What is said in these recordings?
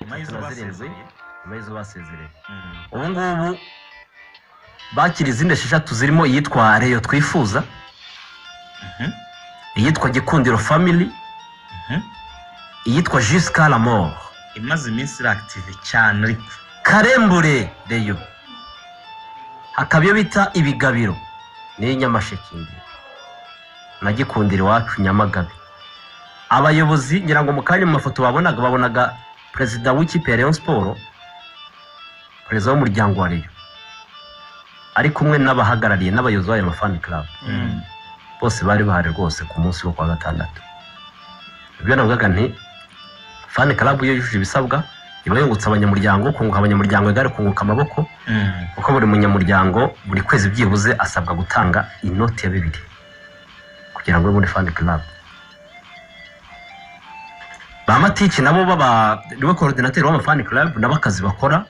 Mayizo basezereye ubu ngubu bakira izindi 6 zirimo iyitwa Reyo Twifuza, iyitwa Gikundiro Family, iyitwa Jusqu'à la mort imaze iminsi active cyane ariko Karembure Reyo, hakabyo bita Ibigabiro ni Nyamasheke na Gikundiro wacu Nyamagabe. Abayobozi ngira ngo mukanye mu mafoto babonaga president w'ikipe ya Rayon Sport, president w'umuryango wa Reyo ari kumwe n'abahagarariye n'abayobozi b'ayo fan club, bose bari bahari rwose ku munsi wo kwa gatandatu. Ibyo navugaga nti fan club iyo yujuje ibisabwa iba yungutse abanyamuryango, kunguka abanyamuryango igare kunguka amaboko, uko buri munyamuryango buri kwezi byibuze asabwa gutanga inoti ya 2 kugira ngo muri fan club. Bamatiki nabo baba niwe coordinateur wa fan club n'abakazi bakora,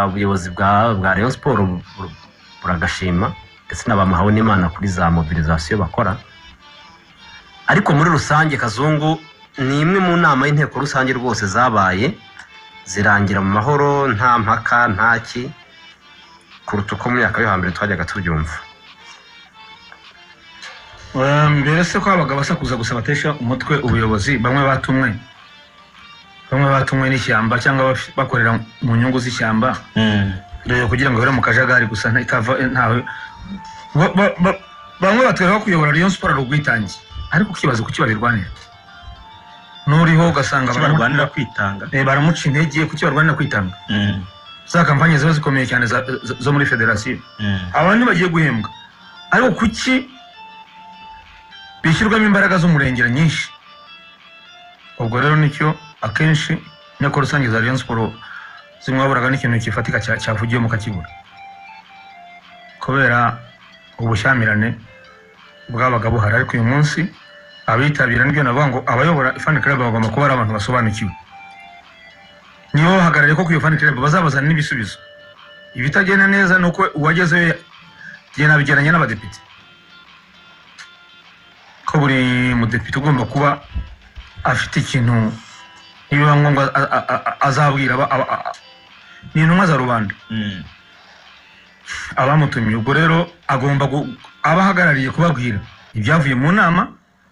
ubuyobozi bwa Rayon Sport buragashima ndetse n'abamahawe n'Imana kuri za mobilisation bakora. Ariko muri rusange Kazungu ni imwe mu nama y'inteko rusange rwose zabaye zirangira mu mahoro nta mpaka ntaki kuruta uko muri yaka yo hambere twajyaga tubyumva. Mbere se ko abaga basakuza gusa batesha umutwe ubuyobozi, bamwe batumwe n'ishyamba cyangwa bakorera mu nyungu z'ishyamba rero kugira ngo bere mu kajagari gusa ntawe bamwe batwereka kuyobora Rayon Sport rugwitangi, ariko kibazo kuki babirwanira nuriho ugasanga barwanira kwitanga, baramuca intege kuki barwanira kwitanga. Za kampanye ziba zikomeye cyane zo muri federation, abantu bagiye guhembwa, ariko kuki bishyirwamo imbaraga z'umurengera nyinshi. Ubwo rero nicyo akenshi inteko rusange za Rayon Sport zimwaburaga n'ikintu kifatika cyavugiye mu kakibura, kubera ubushyamirane bwabaga buhari. Ariko uyu munsi abitabira nibyo navuga ngo abayobora fan club bagomba kuba ari abantu basobanukiwe, niyo bahagarariye ko ku iyo fan club bazabazana n'ibisubizo. Ibitagenda neza nuko uwagezeyo gena bigeranye n'abadepite, ko buri mudepite ugomba kuba afite ikintu niba ngombwa azabwira ni intumwa za rubanda abamutumye. Ubwo rero agomba abahagarariye kubabwira ibyavuye mu nama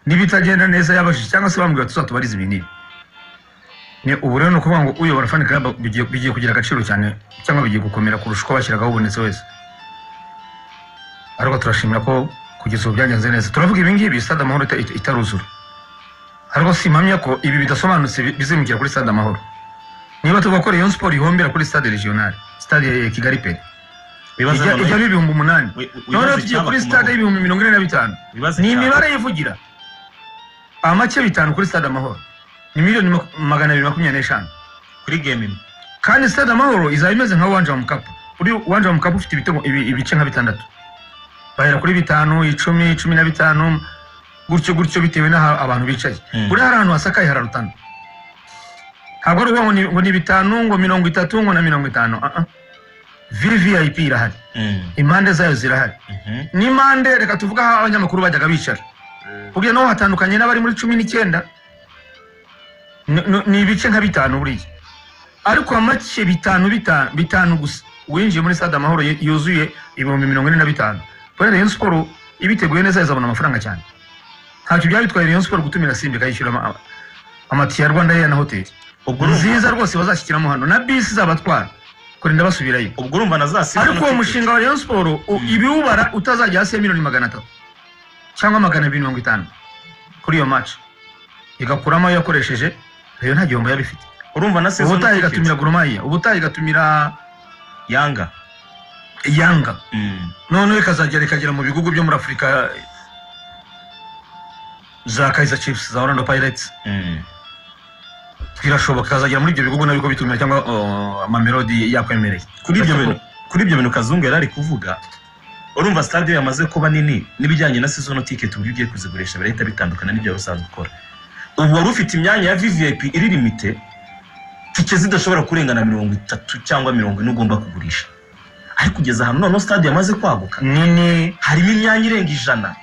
n'ibitagenda neza yabashije, cyangwa se bambwira tuzatubariza ibintu. Ni ubu rero no kuvuga ngo uyobora fan club bigiye kugira agaciro cyane, cyangwa bigiye gukomera kurusha uko bashyiragaho ubonetse wese. Ariko turashimira ko kugeza ubu byagenze neza. Turavuga ibi ngibi Stade Amahoro itaruzura, ariko simpamya ko ibi bidasobanutse bizimukira kuri Stade Amahoro. Niba tugakora Rayon Sport ihombera kuri Stade Regional, Stade Kigali pe ijya 8,000, none tugiye kuri Stade 45,000. Ni imibare yivugira amake 5 kuri Stade Amahoro ni miliyoni 225 kuri game imwe, kandi Stade Amahoro izaba imeze nka Uwanja wa Mkapa. Uri Uwanja wa Mkapa ufite ibitego ibice nka 6, bahera kuri 5, 10, 15 gutyo bitewe n'aho abantu bicaye. Buri ahantu hasakaye hararutana, ntabwo ari ngo ni 5 ngo 30 ngo na 50. VVIP irahari, impande zayo zirahari. N'impande reka tuvuga aho abanyamakuru bajyaga bicara, kugira no hatandukanye n'abari muri 19 ni ibice nka 5 buriya, ariko amake 5 gusa winjiye muri Stade Amahoro yuzuye 45,000. Bwana Rayon Sport ibiteguye neza izabona amafaranga cyane. Ntacyo byabitwaye Rayon Sport gutumira Simba kayishyura amati ya Rwanda Air na hotel nziza rwose bazashyikiramo hano na bisi zabatwara kurinda basubirayo. Ubwo urumva nazasiba, ariko uwo mushinga wa Rayon Sport ibiwubara utazajya hasi ya 300,000 cyangwa 250 kuri iyo match, igakuramo yakoresheje rero nta gihombo yabifite. Urumva na season ubutayi gatumira Gurumaya, ubutayi gatumira Yanga none ikagera mu bigugu byo muri Afrika za Kaizer Chiefs, za Orlando Pirates. Birashoboka kazagera muri ibyo bigugu nabiko bitumira cyangwa Mamelodi yakwemereye. Kuri ibyo bintu Kazungu yari kuvuga, urumva stade yamaze kuba nini n'ibijyanye na season ticket uburyo ugiye kuzigurisha birahita bitandukana n'ibyo rusanzwe ukora. Ubu wari ufite imyanya ya VVIP iri limite, tike zidashobora kurengana 30 cyangwa 40 ugomba kugurisha. Ariko kugeza hano none stade yamaze kwaguka nini, harimo imyanya irenga 100,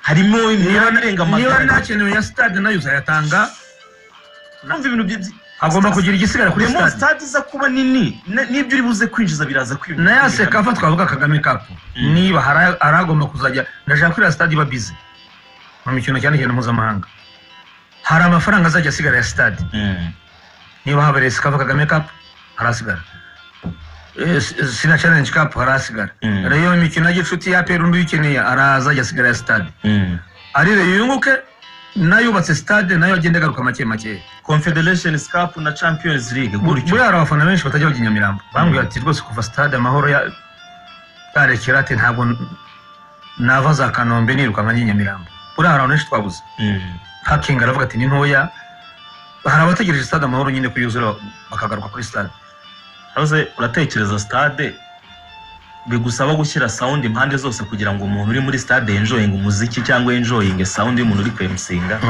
harimo imyanya irenga 100. Niba nta kintu ya stade nayo uzayatanga, numva ibintu agomba kugira igisigara kuri demo stade stade iza kuba nini n'ibyo uri buze kwinjiza biraza kwiyongera. na ya sekafa twavuga Kagame Cup niba haragomba kuzajya ndashaka kuri stade iba busy mu mikino cyane cyane mpuzamahanga hari amafaranga azajya asigara ya stade niba habereye sekafa Kagame Cup harasigara Sina Challenge Cup harasigara rero imikino y'inshuti ya Perundi uyikeneye arazajya asigara ya stade ari rero yunguke nayubatse stade nayo agende garuka make make. Confederation Cup na Champions League gutyo. Buri abafana benshi batajya bajya Nyamirambo bambwiye ati rwose kuva stade amahoro yarekera ati ntabwo nava za Kanombe niruka nka Nyamirambo. Buri abantu benshi twabuze Hacking aravuga ati ni ntoya hari abategereje stade amahoro nyine kuyuzura bakagaruka kuri stade. Aze uratekereza stade bigusaba gushyira sound impande zose kugira ngo umuntu uri muri stade enjoying umuziki cyangwa enjoying sound y'umuntu uri kwemusinga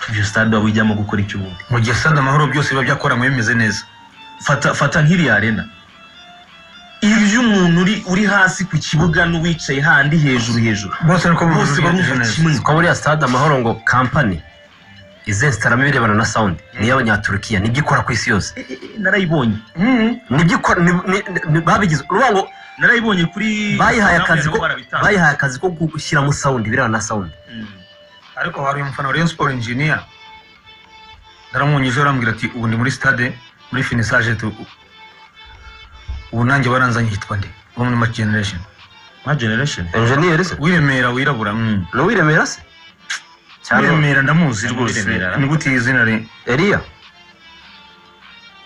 ibyo stade wabijyamo gukora icyo ubundi mu gihe stade amahoro byose biba byakoranywe bimeze neza. Fata nk'iri arena ibyo umuntu uri hasi ku kibuga n'uwicaye handi hejuru bose nuko bose barumva ko muri stade amahoro ngo company izestaramo ibirebana na sound niyo abanyaturukiya nibyo ikora ku isi yose narayibonye nibyo ikora babigize urubango narayibonye kuri bayihaye akazi ko gushyiramo sound birana na sound. Ariko hari umufana wa Rayon Sport engineer ndaramwonyeje arambwira ati ubu ndi muri stade muri finissage ubu nanjye baranzanye hitwa nde ubu muri match generation engineer se wiremera wirabura no wiremera se wiremera ndamuzi rwose ni gute izina re Elia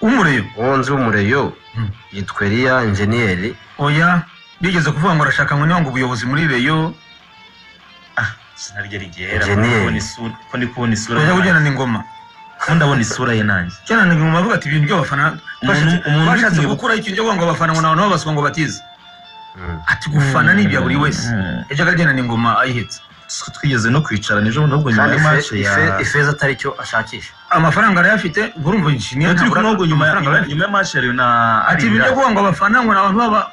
umureyo wonze umureyo yitwa Elia engineer. Oya bigeze kuvuga ngo arashaka ngo niyo ngo ubuyobozi muri Reyo sinaryo rigera ko ni kubona isura oya ujyana n'ingoma ndabona isura ye nanjye cyane n'ingoma avuga ati ibintu by'abafana bashatse gukura ikintu ngo abafana ngo naho baswa ngo batize ati gufana ni ibya buri wese ejo agajyana n'ingoma ayihetse twigeze no kwicara n'ejo nubwo nyuma ya match ya Ifeza atari cyo ashakisha amafaranga arayafite urumva inshinga ntabwo nyuma ya match ya na ati ibyo ngo abafana ngo nabantu baba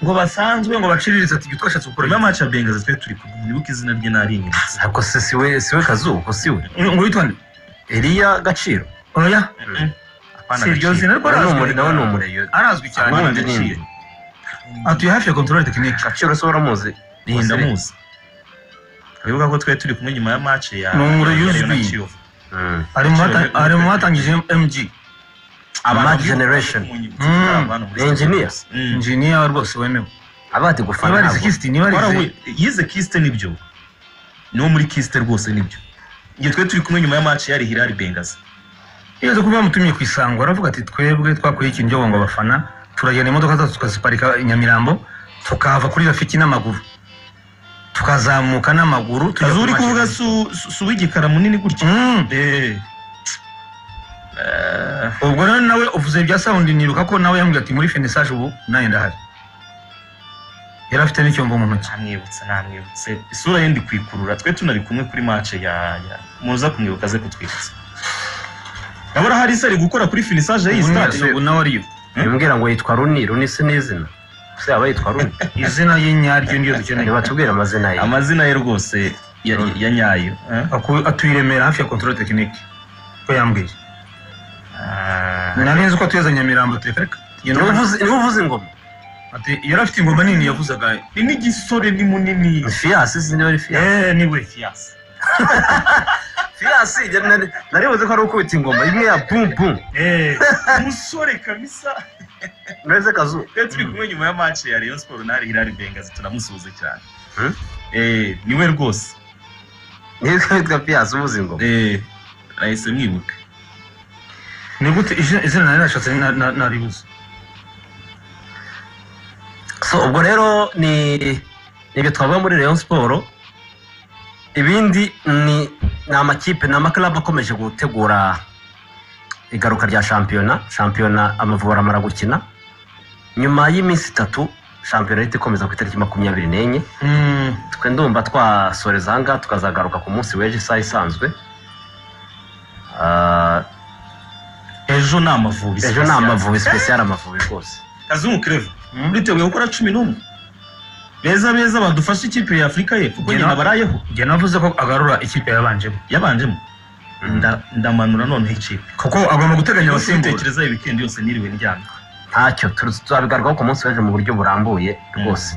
ngo basanzwe ngo baciriritse ati twashatse gukora nyuma ya match ya Bengazi twe turi nibuka izina rye narinyiritse ariko siwe Kazuko siwe ngo witwa nde Elia Gaciro. Oya apana iryo zina ariko nawe ni umureyo arazwi cyane atuye hafi ya control technique. Gaciro so uramuzi ndamuzi bivuga ko twe turi kumwe nyuma ya match ya n'umureyo ari mu batangije MG Match Generation engineer rwose wemewe abati gufana ntabwo niba yize Kiste nibyo no muri Kiste rwose nibyo ngiye twe turi kumwe nyuma ya match yari Hilal Bengazi yeze kuba mutumye kwisangwa aravuga ati twebwe twakuye ikintu ngo abafana turagenda imodoka zacu tukaziparika Nyamirambo tukava kuri Rafiki n'amaguru tukazamuka n'amaguru tuzuri kuvuga su w'igikara munini gutya ubwo rero nawe uvuze bya sound niruka ko nawe yambwiye ati muri finissage ubu naye ndahari yari afite n'icyombo mu ntoki namwibutse isura ye ndi kwikurura twe tunari kumwe kuri match ya muza kumwibuka ze kutwibutsa abara hari se ari gukora kuri finissage y'i stade ubu nawe ariyo mbwira ngo yitwa Runi se n'izina se aba yitwa Runi izina y'inyaryo niyo dukeneye batubwira amazina ye rwose ya nyayo atuyiremera hafi ya control technique ko yambwiye nari ko tuyeza Nyamirambo tefereka niwe uvuze ingoma ati yari afite ingoma nini yavuzaga ni n'igisore ni munini Fias sinari Fias niwe Fias nari buze ko ari ukubita ingoma imwe ya bum bum umusore kabisa neze Kazu turi kumwe nyuma ya match ya Rayon Sport na Hilal Bengazi turamusuhuza cyane niwe rwose niwe twitwa Fias uvuze ingoma nahise mwibuka ni gute izina nari nashatse naribuze so ubwo rero ni ibyo twavuga muri Rayon Sport ibindi ni amakipe n'amaklub akomeje gutegura igaruka rya shampiyona Amavubi amara gukina nyuma y'iminsi 3 shampiyona itikomeza ku itariki 24 twe ndumva twasoreza hanga tukazagaruka ku munsi w'ejo saa isanzwe ejo ni Amavubi special Amavubi rwose Kazungu Creve uriteguye gukora 11 beza badufasha ikipe ya Afrika y'Epfo kuko nyina barayeho njye navuze ko agarura ikipe yabanjemo ndamanura noneho ikipe kuko agomba guteganya abasimbura. Tekereza weekend yose niriwe ndyamye. ntacyo tuzabigarukaho ku munsi w'ejo mu buryo burambuye rwose